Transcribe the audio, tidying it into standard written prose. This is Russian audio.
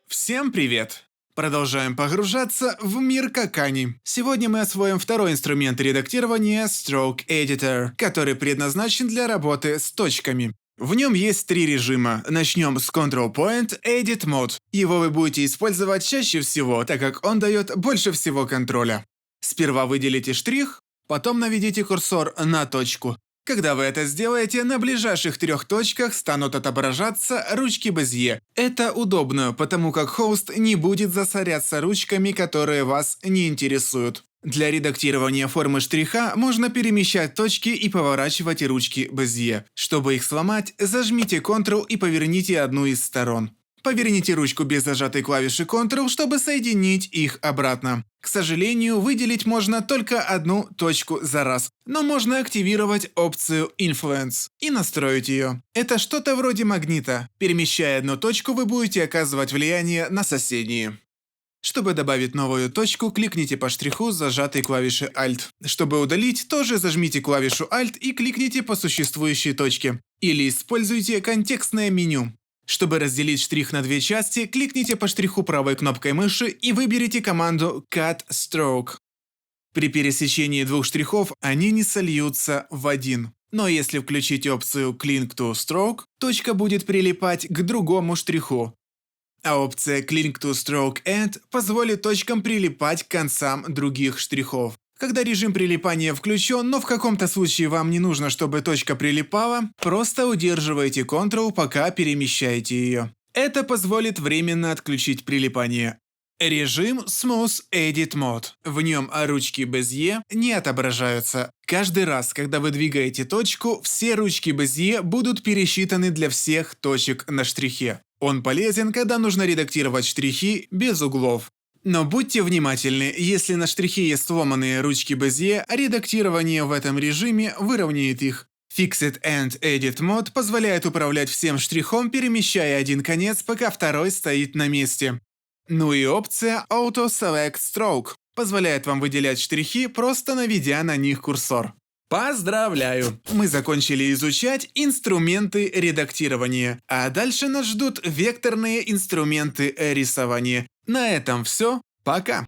Всем привет! Продолжаем погружаться в мир Какани. Сегодня мы освоим второй инструмент редактирования Stroke Editor, который предназначен для работы с точками. В нем есть три режима. Начнем с Control Point Edit Mode. Его вы будете использовать чаще всего, так как он дает больше всего контроля. Сперва выделите штрих, потом наведите курсор на точку. Когда вы это сделаете, на ближайших трех точках станут отображаться ручки Безье. Это удобно, потому как хост не будет засоряться ручками, которые вас не интересуют. Для редактирования формы штриха можно перемещать точки и поворачивать ручки Безье. Чтобы их сломать, зажмите Ctrl и поверните одну из сторон. Поверните ручку без зажатой клавиши Ctrl, чтобы соединить их обратно. К сожалению, выделить можно только одну точку за раз, но можно активировать опцию Influence и настроить ее. Это что-то вроде магнита. Перемещая одну точку, вы будете оказывать влияние на соседние. Чтобы добавить новую точку, кликните по штриху с зажатой клавишей Alt. Чтобы удалить, тоже зажмите клавишу Alt и кликните по существующей точке. Или используйте контекстное меню. Чтобы разделить штрих на две части, кликните по штриху правой кнопкой мыши и выберите команду Cut Stroke. При пересечении двух штрихов они не сольются в один. Но если включить опцию Cling to Stroke, точка будет прилипать к другому штриху. А опция Cling to Stroke End позволит точкам прилипать к концам других штрихов. Когда режим прилипания включен, но в каком-то случае вам не нужно, чтобы точка прилипала, просто удерживайте Ctrl, пока перемещаете ее. Это позволит временно отключить прилипание. Режим Smooth Edit Mode. В нем ручки Безье не отображаются. Каждый раз, когда вы двигаете точку, все ручки Безье будут пересчитаны для всех точек на штрихе. Он полезен, когда нужно редактировать штрихи без углов. Но будьте внимательны, если на штрихе есть сломанные ручки Безье, редактирование в этом режиме выровняет их. Fixed End Edit Mode позволяет управлять всем штрихом, перемещая один конец, пока второй стоит на месте. Ну и опция Auto Select Stroke позволяет вам выделять штрихи, просто наведя на них курсор. Поздравляю! Мы закончили изучать инструменты редактирования, а дальше нас ждут векторные инструменты рисования. На этом все. Пока!